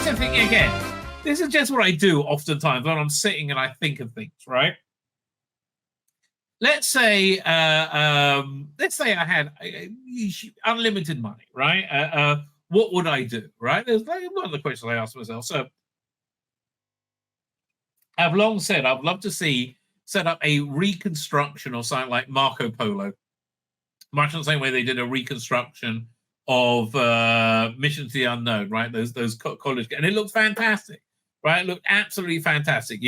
the thing again. This is just what I do oftentimes when I'm sitting and I think of things, right? Let's say I had unlimited money, right? What would I do, right? There's like one of the questions I ask myself. So I've long said I'd love to set up a reconstruction or something like Marco Polo, much in the same way they did a reconstruction of Mission to the Unknown, right? Those college, and it looked fantastic, right? It looked absolutely fantastic.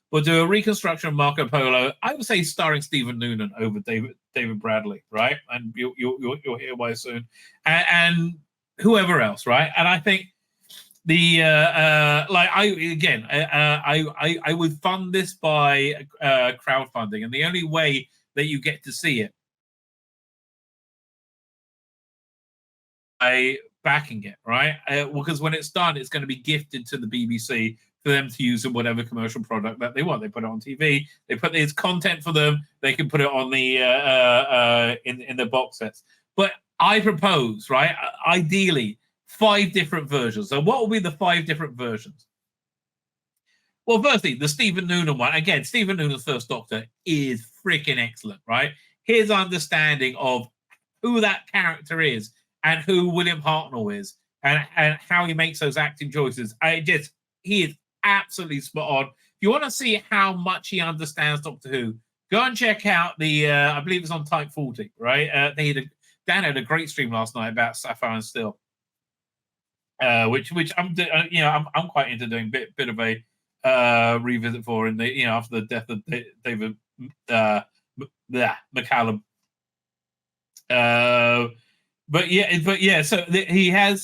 We'll do a reconstruction of Marco Polo. I would say starring Stephen Noonan over David Bradley, right? And you'll hear why soon, and whoever else, right? And I think I would fund this by crowdfunding, and the only way that you get to see it by backing it, right? Because when it's done, it's going to be gifted to the BBC for them to use in whatever commercial product that they want. They put it on TV. They put this content for them. They can put it on the in the box sets. But I propose, right? Ideally, 5 different versions. So what will be the 5 different versions? Well, firstly, the Stephen Noonan one. Again, Stephen Noonan's First Doctor is freaking excellent, right? His understanding of who that character is and who William Hartnell is and how he makes those acting choices. He is absolutely spot on. If you want to see how much he understands Doctor Who, go and check out the, I believe it's on Type 40, right? Dan had a great stream last night about Sapphire and Steel. Which I'm quite into doing bit of a revisit for in the after the death of David McCallum. So he has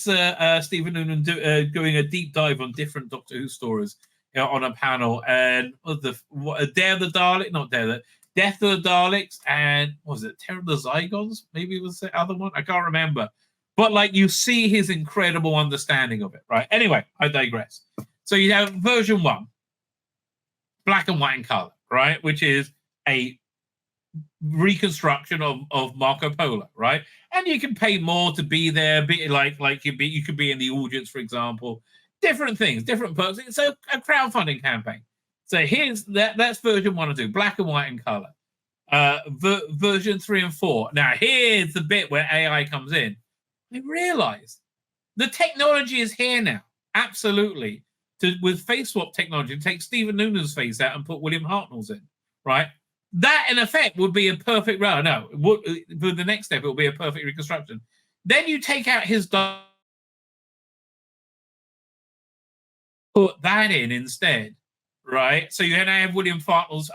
Stephen Noonan doing a deep dive on different Doctor Who stories on a panel, and Death of the Daleks, and what was it Terror of the Zygons? Maybe it was the other one. I can't remember. But like you see his incredible understanding of it, right? Anyway, I digress. So you have version 1, black and white in color, right? Which is a reconstruction of Marco Polo, right? And you can pay more to be there, you could be in the audience, for example. Different things, different perks. It's a crowdfunding campaign. So that's version 1 and 2, black and white in color. Version 3 and 4. Now here's the bit where AI comes in. I realized the technology is here now. Absolutely. With face swap technology, take Stephen Noonan's face out and put William Hartnell's in, right? That, in effect, would be a perfect... for the next step, it will be a perfect reconstruction. Then you take out his... put that in instead, right? So you now have William Hartnell's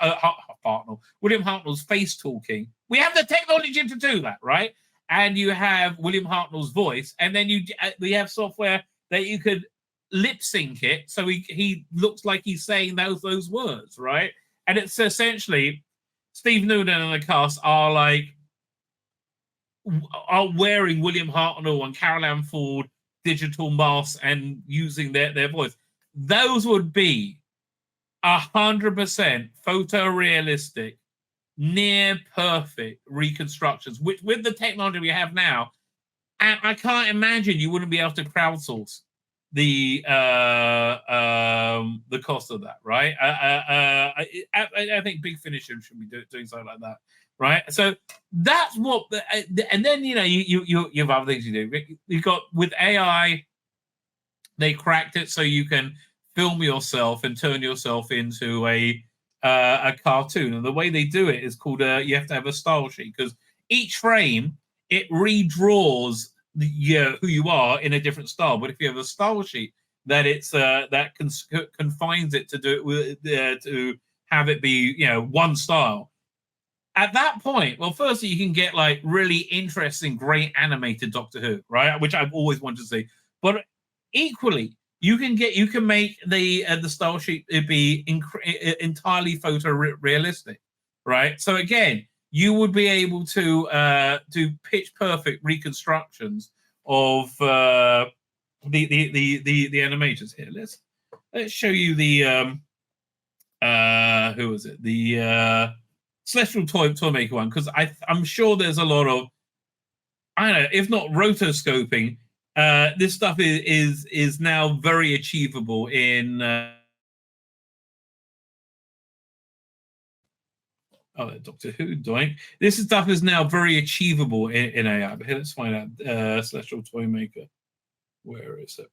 face talking. We have the technology to do that, right? And you have William Hartnell's voice, and then we have software that you could lip sync it, so he looks like he's saying those words, right? And it's essentially Steve Noonan and the cast are wearing William Hartnell and Carol Ann Ford digital masks and using their voice. Those would be 100% photorealistic, near perfect reconstructions, which with the technology we have now, and I can't imagine you wouldn't be able to crowdsource the cost of that, right? I think Big Finish should be doing something like that, right? So that's what, and then you have other things you do. You've got with AI, they cracked it so you can film yourself and turn yourself into a cartoon, and the way they do it is called you have to have a style sheet, because each frame it redraws who you are in a different style. But if you have a style sheet, that it's that confines it to do it to have it be one style. At that point, well, firstly, you can get like really interesting, great animated Doctor Who, right? Which I've always wanted to see. But equally, you can make the style sheet be entirely photorealistic, right? So again, you would be able to do pitch perfect reconstructions of the animators here. Let's show you the who was it? The Celestial Toymaker one, because I'm sure there's a lot of, I don't know, if not rotoscoping, this stuff is now very achievable in. Doctor Who, doink. This stuff is now very achievable in AI. But here, let's find out. Celestial Toymaker. Where is it?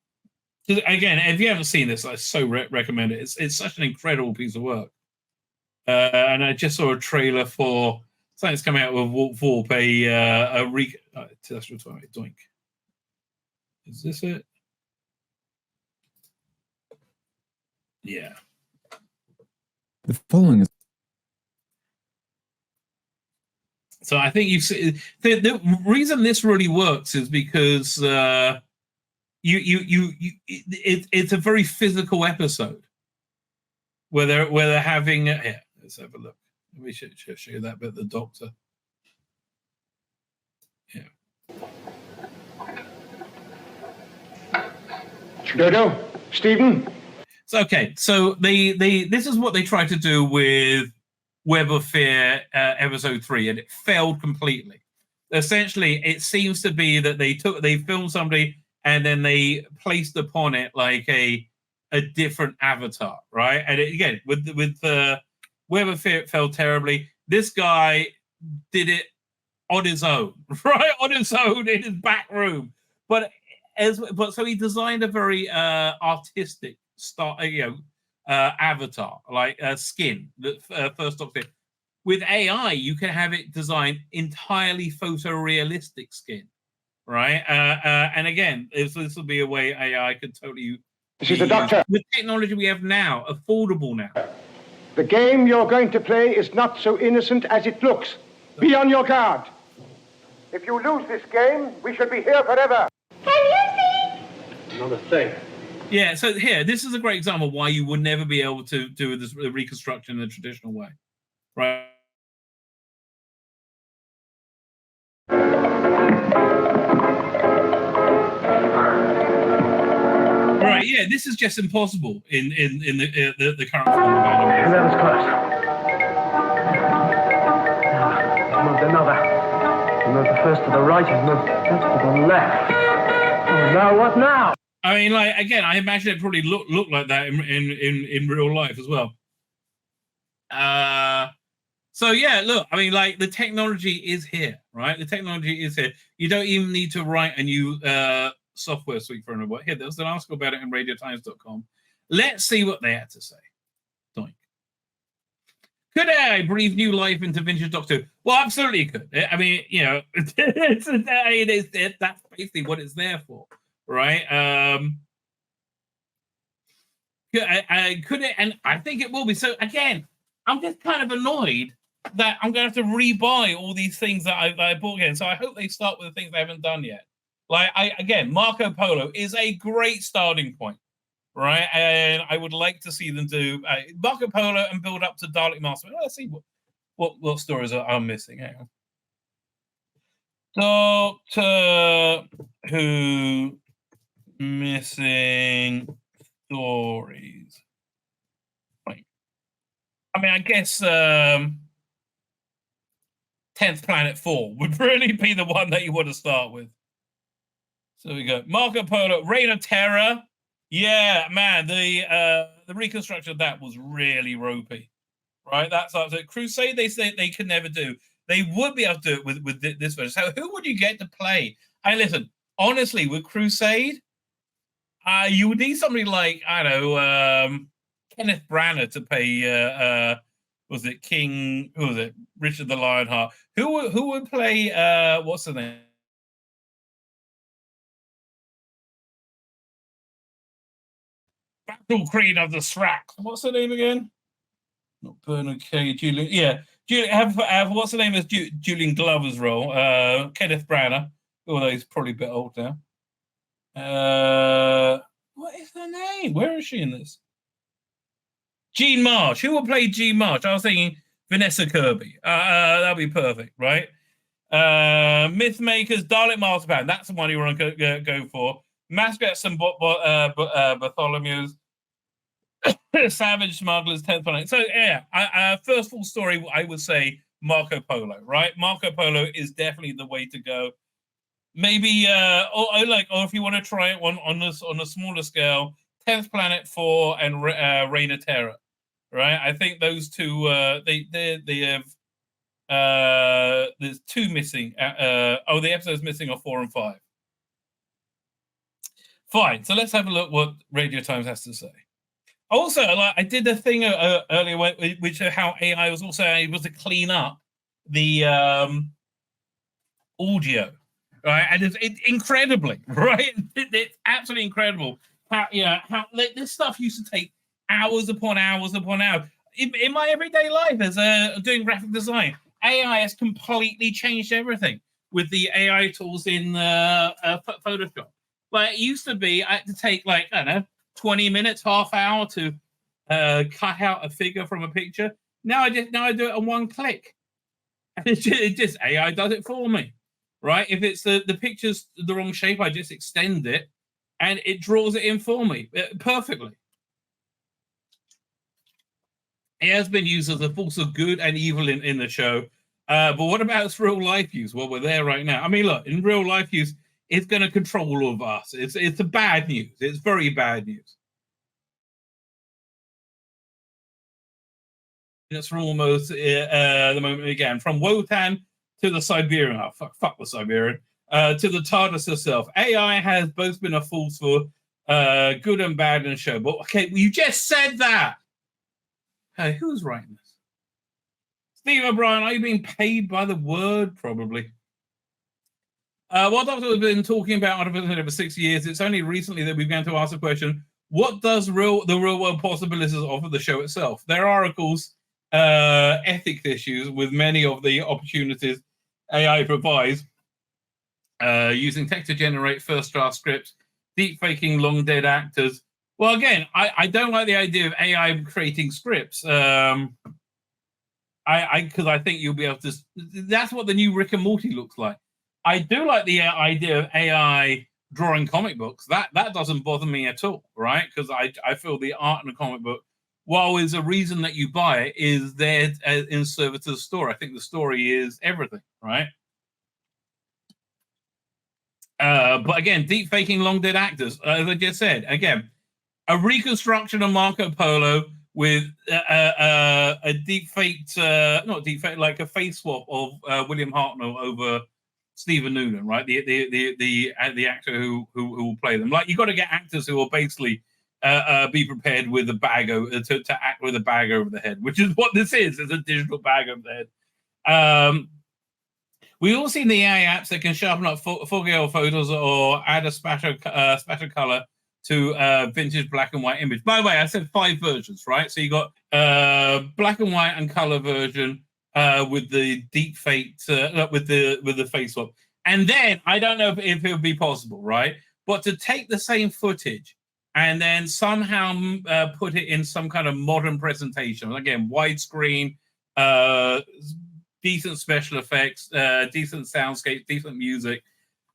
Again, if you haven't seen this, I so recommend it. It's such an incredible piece of work. And I just saw a trailer for something that's coming out with Warp, Celestial Toymaker, doink. Is this it? Yeah. The following is. So I think you see the reason this really works is because it's a very physical episode where they're having here. Let's have a look. We should show you that bit of the Doctor. Yeah. Dodo, Stephen. So okay, so they this is what they tried to do with Web of Fear episode 3, and it failed completely. Essentially, it seems to be that they filmed somebody and then they placed upon it like a different avatar, right? And again, with Web of Fear, it failed terribly. This guy did it on his own, right? On his own in his back room, but so he designed a very artistic avatar, like skin, the first Doctor. With AI, you can have it designed entirely photorealistic skin, right? And again, this will be a way AI could totally. This is the Doctor. With technology we have now, affordable now. The game you're going to play is not so innocent as it looks. Be on your guard. If you lose this game, we shall be here forever. Can you see? Not a thing. Yeah, so here, this is a great example of why you would never be able to do this reconstruction in a traditional way, right? Right, yeah, this is just impossible in the current form of animation. That was close. Moved another. He moved the first to the right, he moved the first to the left. Oh, now what now? I mean, like, again, I imagine it probably look like that in real life as well. So yeah, look, I mean, like, the technology is here, right? The technology is here. You don't even need to write a new software suite for another. Here, there was an article about it in radiotimes.com. Let's see what they had to say. Doink. Could AI breathe new life into vintage Doctor? Well, absolutely it could. I mean, you know, that's basically what it's there for. Right? Could it? And I think it will be. So again, I'm just kind of annoyed that I'm going to have to rebuy all these things that I bought again. So I hope they start with the things they haven't done yet. Like again, Marco Polo is a great starting point, right? And I would like to see them do Marco Polo and build up to Dalek Master. Let's see what stories I'm missing. Hang on. Doctor Who. Missing stories. Wait. I mean, I guess 10th Planet 4 would really be the one that you want to start with. So we go. Marco Polo, Reign of Terror. Yeah, man, the reconstruction of that was really ropey. Right? That's up to Crusade, they say they could never do. They would be able to do it with this version. So who would you get to play? Listen, honestly, with Crusade, you would need somebody like, I don't know, Kenneth Branagh to play, was it King, who was it? Richard the Lionheart. Who would play, what's the name? Battle Queen of the Srac. What's her name again? Not Bernard K. Julian. Yeah. Have what's the name of Julian Glover's role? Kenneth Branagh. Although he's probably a bit old now. What is her name? Where is she in this? Jean Marsh. Who will play Jean Marsh? I was thinking Vanessa Kirby. That'd be perfect, right? Mythmakers, Dalek Marzipan. That's the one you want to go for. Mascots and Bartholomew's. Savage Smugglers, 10th Planet. So yeah, first full story, I would say Marco Polo, right? Marco Polo is definitely the way to go. maybe or if you want to try it on a smaller scale, 10th Planet 4 and Reign of Terror, right? I think those two they have there's two missing. The episodes missing are 4 and 5. Fine, so let's have a look what Radio Times has to say. Also, I did a thing earlier, which how AI was also able to clean up the audio, right? And it's incredibly, right? It's absolutely incredible how this stuff used to take hours upon hours upon hours. In my everyday life as doing graphic design, AI has completely changed everything with the AI tools in Photoshop. But it used to be I had to take 20 minutes, half hour to cut out a figure from a picture. Now I do it on one click. And it just AI does it for me, right? If it's the picture's the wrong shape, I just extend it and it draws it in for me perfectly. It has been used as a force of good and evil in the show. But what about its real life use? Well, we're there right now. I mean, look, in real life use, it's going to control all of us. It's a bad news. It's very bad news. It's for almost the moment again. From Wotan to the Siberian, fuck the Siberian, to the TARDIS herself. AI has both been a force for good and bad in the show. But okay, you just said that. Hey, who's writing this? Steve O'Brien, are you being paid by the word? Probably. What Doctor has been talking about artificial for 6 years, it's only recently that we've begun to ask the question, what does the real world possibilities offer the show itself? There are, of course, ethics issues with many of the opportunities AI provides, using text to generate first draft scripts, deep faking long dead actors. Well, again, I don't like the idea of AI creating scripts. Because I think you'll be able to. That's what the new Rick and Morty looks like. I do like the idea of AI drawing comic books. That doesn't bother me at all, right? Because I feel the art in a comic book, while there's a reason that you buy it, is there in service to the story. I think the story is everything, right? But again, deep faking long dead actors, as I just said, again, a reconstruction of Marco Polo with a deep faked, not deep fake, like a face swap of William Hartnell over Stephen Noonan, right? The actor who will play them. Like, you got to get actors who will basically be prepared with a bag to act with a bag over the head, which is what this is. It's a digital bag over the head. We've all seen the AI apps that can sharpen up foggy old photos or add a splatter color to vintage black and white image. By the way, I said 5 versions, right? So you got black and white and color version with the deep fake, with the face swap. And then I don't know if it would be possible, right? But to take the same footage and then somehow put it in some kind of modern presentation, again, widescreen, decent special effects, decent soundscape, decent music.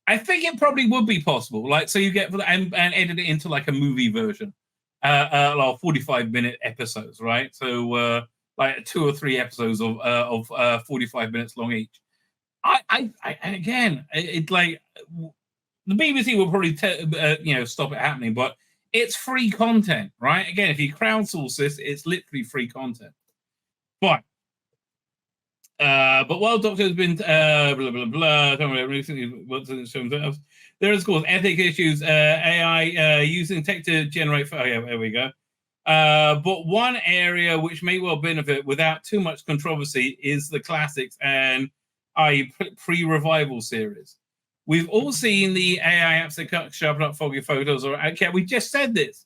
I think it probably would be possible. Like, so you get and edit it into like a movie version, like 45-minute episodes, right? So like 2 or 3 episodes of 45 minutes long each. And again, it's like the BBC will probably stop it happening, but it's free content, right? Again, if you crowdsource this, it's literally free content. But while Doctor has been blah blah blah, there is, of course, ethic issues. AI using tech to generate. Oh yeah, there we go. But one area which may well benefit without too much controversy is the classics and pre-revival series. We've all seen the AI apps that sharpen up foggy photos. We just said this.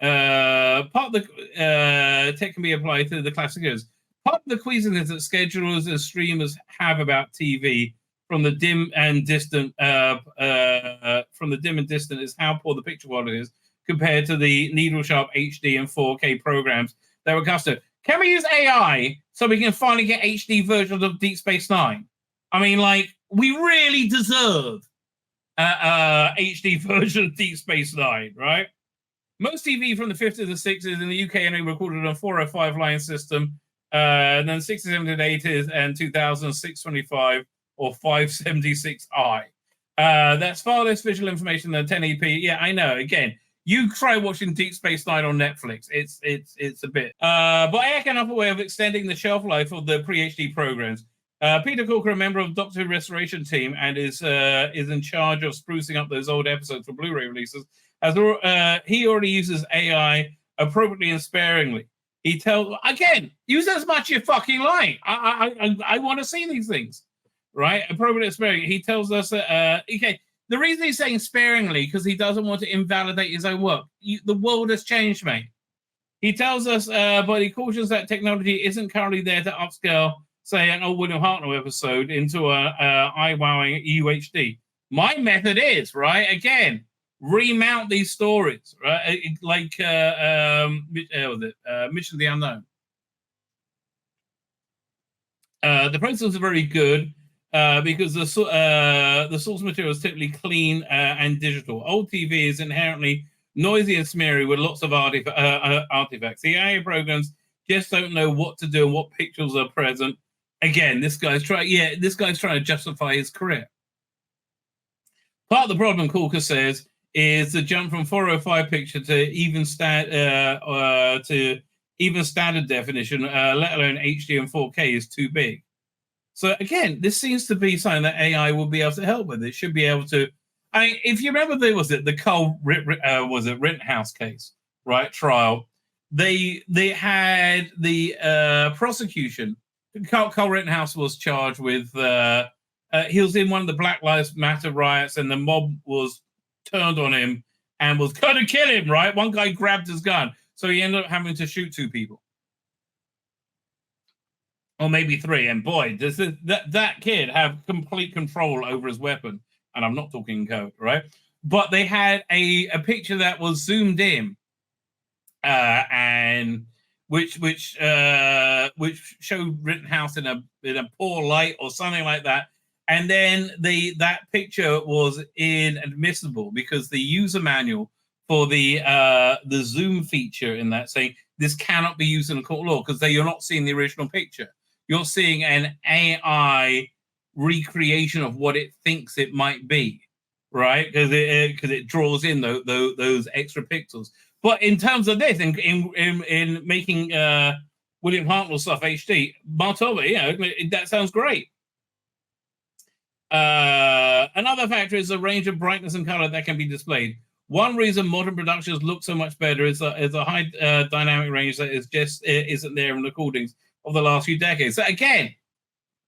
Part of the tech can be applied to the classics. Part of the queasiness that schedulers and streamers have about TV from the dim and distant is how poor the picture quality is compared to the needle-sharp HD and 4K programs that were custom. Can we use AI so we can finally get HD versions of Deep Space Nine? I mean, like, we really deserve HD version of Deep Space Nine, right? Most TV from the 50s and 60s in the UK only recorded on 405 line system, and then 60s, 70s, 80s, and 2000, 625 or 576i. That's far less visual information than 1080p. Yeah, I know. Again, you try watching Deep Space Nine on Netflix. It's a bit. But I can offer a way of extending the shelf life of the pre-HD programs. Peter Corker, a member of Doctor Who Restoration team, and is in charge of sprucing up those old episodes for Blu-ray releases. He already uses AI appropriately and sparingly. He tells again, use as much as you fucking like. I want to see these things, right? Appropriately and sparingly. He tells us that okay. The reason he's saying sparingly because he doesn't want to invalidate his own work. The world has changed, mate. He tells us, but he cautions that technology isn't currently there to upscale, say, an old William Hartnell episode into a eye-wowing UHD. My method is, right, again, remount these stories, right? Like, Mission to the Unknown. The process is very good because the source material is typically clean and digital. Old TV is inherently noisy and smeary with lots of artifacts. The AI programs just don't know what to do and what pictures are present. Again, this guy's trying to justify his career. Part of the problem, Corker says, is the jump from 405 picture to even standard definition, let alone HD and 4K, is too big. So again, this seems to be something that AI will be able to help with. It should be able to. I mean, if you remember, the Carl Rittenhouse case, right? Trial. They had the prosecution. Carl Rittenhouse was charged with. He was in one of the Black Lives Matter riots, and the mob was turned on him and was going to kill him. Right? One guy grabbed his gun, so he ended up having to shoot 2 people. Or maybe 3, and boy, does that kid have complete control over his weapon. And I'm not talking code, right? But they had a picture that was zoomed in, and which showed Rittenhouse in a poor light or something like that. And then that picture was inadmissible because the user manual for the zoom feature in that saying this cannot be used in a court of law because you're not seeing the original picture. You're seeing an AI recreation of what it thinks it might be, right? Because it draws in those extra pixels. But in terms of this, in making William Hartnell stuff HD, Martova, that sounds great. Another factor is the range of brightness and color that can be displayed. One reason modern productions look so much better is a high dynamic range that isn't there in recordings of the last few decades. So again,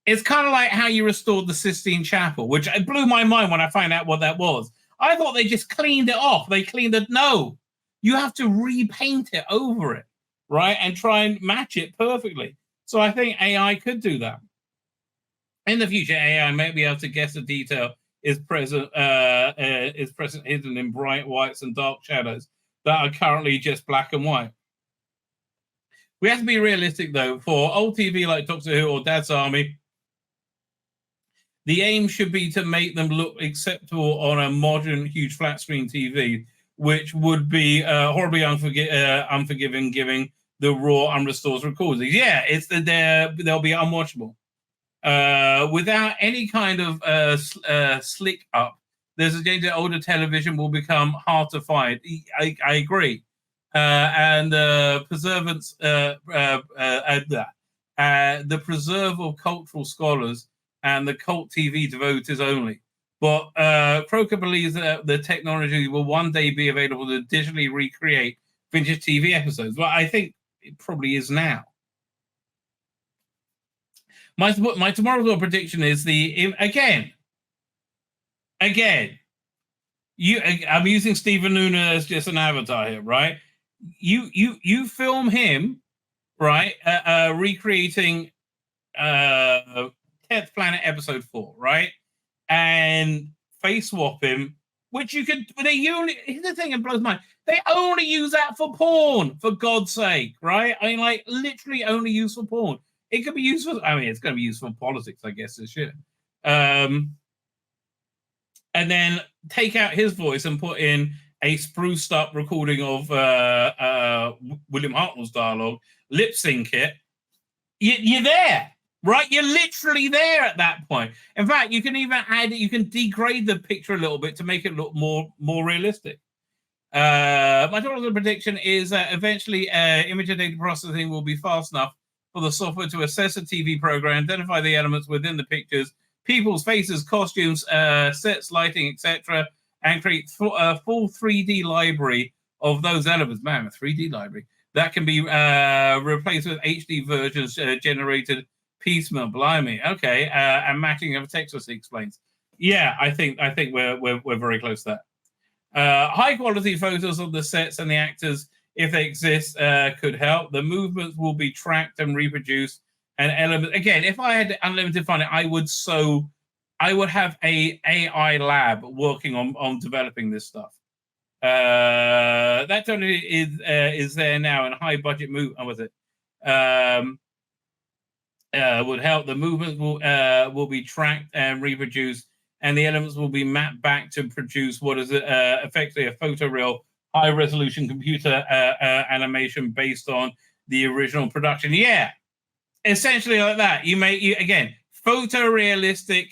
it's kind of like how you restored the Sistine Chapel, which blew my mind when I found out what that was. I thought they just cleaned it off. They cleaned it. No, you have to repaint it over it, right? And try and match it perfectly. So I think AI could do that. In the future, AI may be able to guess the detail is present hidden in bright whites and dark shadows that are currently just black and white. We have to be realistic, though. For old TV like Doctor Who or Dad's Army, the aim should be to make them look acceptable on a modern, huge flat-screen TV, which would be horribly unforgiving, given the raw, unrestored recordings. Yeah, they'll be unwatchable. Without any kind of slick up, there's a danger that older television will become hard to find. I agree. And the preserve of cultural scholars and the cult TV devotees only. But Croker believes that the technology will one day be available to digitally recreate vintage TV episodes. Well, I think it probably is now. My tomorrow's prediction is I'm using Stephen Noonan as just an avatar here, right? You film him, right? Recreating 10th Planet episode 4, right? And face swap him, which you could. Here's the thing that blows my mind. They only use that for porn, for God's sake, right? I mean, like literally only used for porn. It could be used for. I mean, it's going to be used for politics, I guess. This shit. And then take out his voice and put in a spruced up recording of William Hartnell's dialogue, lip sync it. You're there, right? You're literally there at that point. In fact, you can even you can degrade the picture a little bit to make it look more realistic. My total prediction is that eventually image and data processing will be fast enough for the software to assess a TV program, identify the elements within the pictures, people's faces, costumes, sets, lighting, etc., and create a full 3D library of those elements. Man, a 3D library that can be replaced with HD versions generated piecemeal. Blimey, okay, and matching of text, as he explains. Yeah, I think we're very close to that. High quality photos of the sets and the actors, if they exist, could help. The movements will be tracked and reproduced. And elements again, if I had unlimited funding, I would have a AI lab working on developing this stuff. That totally is there now, and high budget move. Was it? Would help. The movements will be tracked and reproduced, and the elements will be mapped back to produce what is effectively a photoreal high resolution computer animation based on the original production. Yeah, essentially like that. You again photorealistic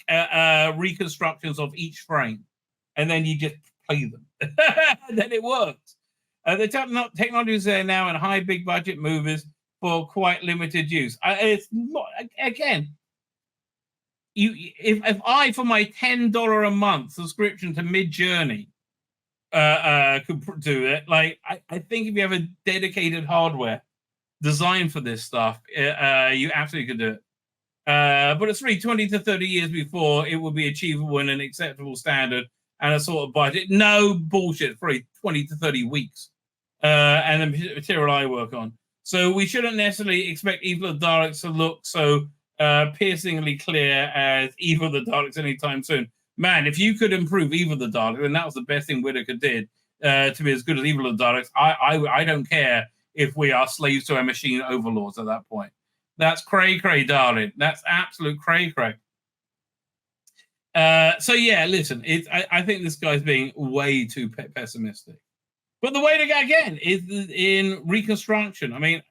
reconstructions of each frame, and then you just play them. And then it works. The technology is there now in high big budget movies for quite limited use. It's not, again. If I, for my $10 a month subscription to Midjourney, could do it, like I think if you have a dedicated hardware designed for this stuff, you absolutely could do it. But it's really 20 to 30 years before it would be achievable in an acceptable standard and a sort of budget. No bullshit, probably 20 to 30 weeks. And the material I work on. So we shouldn't necessarily expect Evil of the Daleks to look so piercingly clear as Evil of the Daleks anytime soon. Man, if you could improve Evil of the Daleks, and that was the best thing Whitaker did to be as good as Evil of the Daleks, I don't care if we are slaves to our machine overlords at that point. That's cray-cray, darling. That's absolute cray-cray. So yeah, listen, I think this guy's being way too pessimistic. But the way to go again is in Reconstruction. I mean,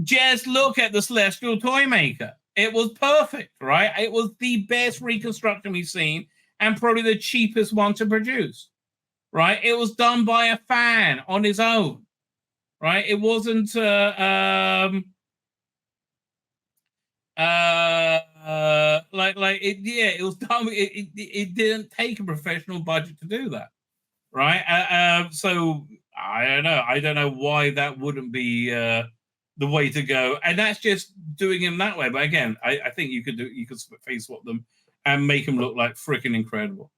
just look at the Celestial Toymaker. It was perfect, right? It was the best reconstruction we've seen and probably the cheapest one to produce, right? It was done by a fan on his own, right? It wasn't it was done. It didn't take a professional budget to do that, right? So I don't know why that wouldn't be the way to go, and that's just doing him that way. But again, I think you could face swap them and make them look like freaking incredible.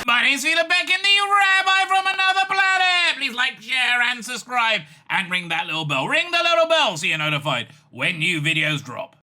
My name's Tzvi Lebetkin, the Rabbi from another planet. Please like, share, and subscribe, and ring that little bell. Ring the little bell so you're notified when new videos drop.